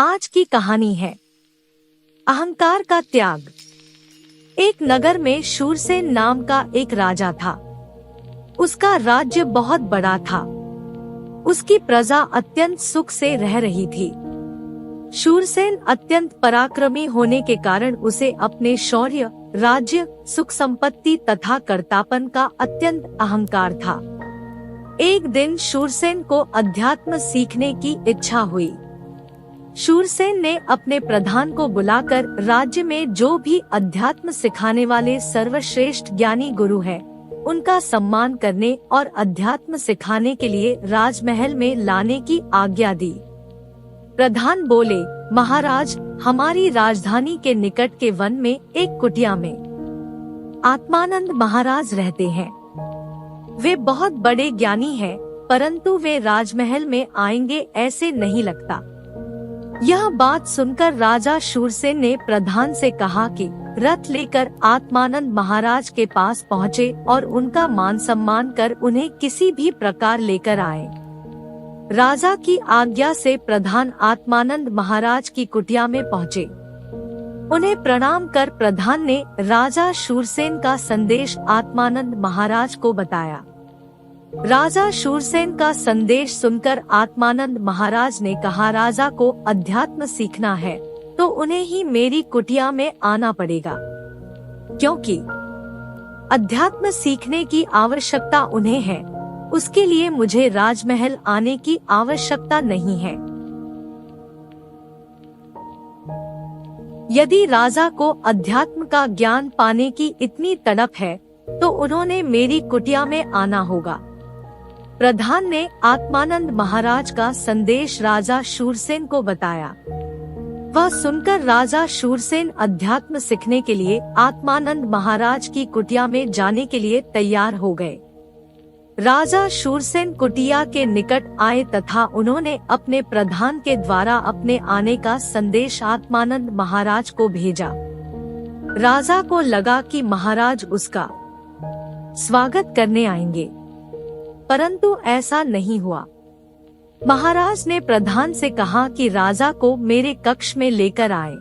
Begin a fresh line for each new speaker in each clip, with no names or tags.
आज की कहानी है अहंकार का त्याग। एक नगर में शूरसेन नाम का एक राजा था। उसका राज्य बहुत बड़ा था। उसकी प्रजा अत्यंत सुख से रह रही थी। शूरसेन अत्यंत पराक्रमी होने के कारण उसे अपने शौर्य, राज्य, सुख संपत्ति तथा कर्तापन का अत्यंत अहंकार था। एक दिन शूरसेन को अध्यात्म सीखने की इच्छा हुई। शूरसेन ने अपने प्रधान को बुलाकर राज्य में जो भी अध्यात्म सिखाने वाले सर्वश्रेष्ठ ज्ञानी गुरु हैं, उनका सम्मान करने और अध्यात्म सिखाने के लिए राजमहल में लाने की आज्ञा दी। प्रधान बोले, महाराज, हमारी राजधानी के निकट के वन में एक कुटिया में आत्मानंद महाराज रहते हैं। वे बहुत बड़े ज्ञानी हैं, परंतु वे राजमहल में आएंगे ऐसे नहीं लगता। यह बात सुनकर राजा शूरसेन ने प्रधान से कहा कि रथ लेकर आत्मानंद महाराज के पास पहुँचे और उनका मान सम्मान कर उन्हें किसी भी प्रकार लेकर आए। राजा की आज्ञा से प्रधान आत्मानंद महाराज की कुटिया में पहुँचे। उन्हें प्रणाम कर प्रधान ने राजा शूरसेन का संदेश आत्मानंद महाराज को बताया। राजा शूरसेन का संदेश सुनकर आत्मानंद महाराज ने कहा, राजा को अध्यात्म सीखना है तो उन्हें ही मेरी कुटिया में आना पड़ेगा, क्योंकि अध्यात्म सीखने की आवश्यकता उन्हें है। उसके लिए मुझे राजमहल आने की आवश्यकता नहीं है। यदि राजा को अध्यात्म का ज्ञान पाने की इतनी तड़प है तो उन्होंने मेरी कुटिया में आना होगा। प्रधान ने आत्मानंद महाराज का संदेश राजा शूरसेन को बताया। वह सुनकर राजा शूरसेन अध्यात्म सीखने के लिए आत्मानंद महाराज की कुटिया में जाने के लिए तैयार हो गए। राजा शूरसेन कुटिया के निकट आए तथा उन्होंने अपने प्रधान के द्वारा अपने आने का संदेश आत्मानंद महाराज को भेजा। राजा को लगा कि महाराज उसका स्वागत करने आएंगे, परंतु ऐसा नहीं हुआ। महाराज ने प्रधान से कहा कि राजा को मेरे कक्ष में लेकर आए।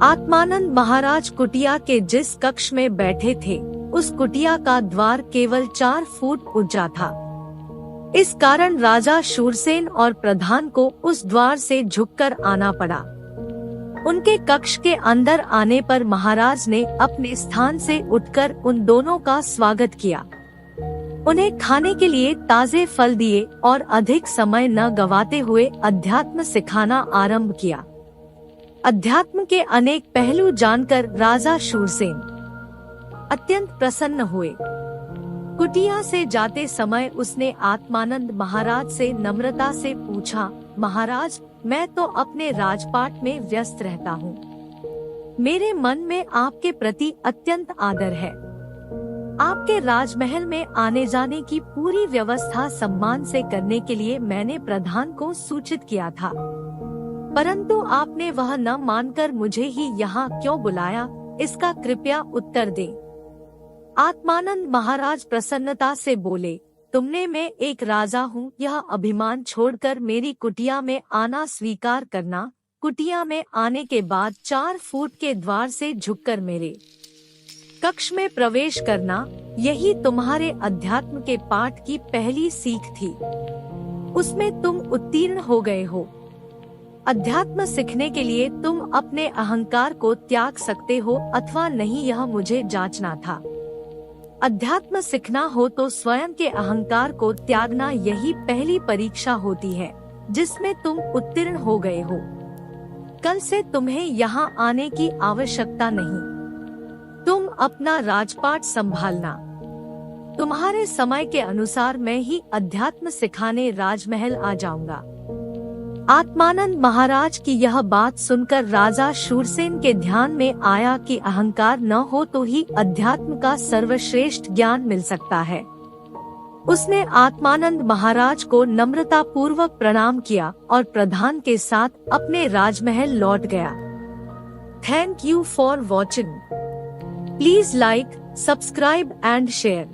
आत्मानंद महाराज कुटिया के जिस कक्ष में बैठे थे, उस कुटिया का द्वार केवल 4 फुट ऊंचा था। इस कारण राजा शूरसेन और प्रधान को उस द्वार से झुककर आना पड़ा। उनके कक्ष के अंदर आने पर महाराज ने अपने स्थान से उठकर उन दोनों का स्वागत किया। उन्हें खाने के लिए ताजे फल दिए और अधिक समय न गवाते हुए अध्यात्म सिखाना आरंभ किया। अध्यात्म के अनेक पहलू जानकर राजा शूरसेन अत्यंत प्रसन्न हुए। कुटिया से जाते समय उसने आत्मानंद महाराज से नम्रता से पूछा, महाराज, मैं तो अपने राजपाट में व्यस्त रहता हूँ। मेरे मन में आपके प्रति अत्यंत आदर है। आपके राजमहल में आने जाने की पूरी व्यवस्था सम्मान से करने के लिए मैंने प्रधान को सूचित किया था, परंतु आपने वह न मानकर मुझे ही यहाँ क्यों बुलाया, इसका कृपया उत्तर दें। आत्मानंद महाराज प्रसन्नता से बोले, तुमने मैं एक राजा हूँ, यह अभिमान छोड़कर मेरी कुटिया में आना स्वीकार करना। कुटिया में आने के बाद 4 फुट के द्वार से झुककर मेरे कक्ष में प्रवेश करना, यही तुम्हारे अध्यात्म के पाठ की पहली सीख थी। उसमें तुम उत्तीर्ण हो गए हो। अध्यात्म सीखने के लिए तुम अपने अहंकार को त्याग सकते हो अथवा नहीं, यह मुझे जांचना था। अध्यात्म सीखना हो तो स्वयं के अहंकार को त्यागना, यही पहली परीक्षा होती है जिसमें तुम उत्तीर्ण हो गए हो। कल से तुम्हें यहाँ आने की आवश्यकता नहीं। तुम अपना राजपाट संभालना। तुम्हारे समय के अनुसार मैं ही अध्यात्म सिखाने राजमहल आ जाऊंगा। आत्मानंद महाराज की यह बात सुनकर राजा शूरसेन के ध्यान में आया कि अहंकार न हो तो ही अध्यात्म का सर्वश्रेष्ठ ज्ञान मिल सकता है। उसने आत्मानंद महाराज को नम्रता पूर्वक प्रणाम किया और प्रधान के साथ अपने राजमहल लौट गया। Thank you for watching. Please like, subscribe and share.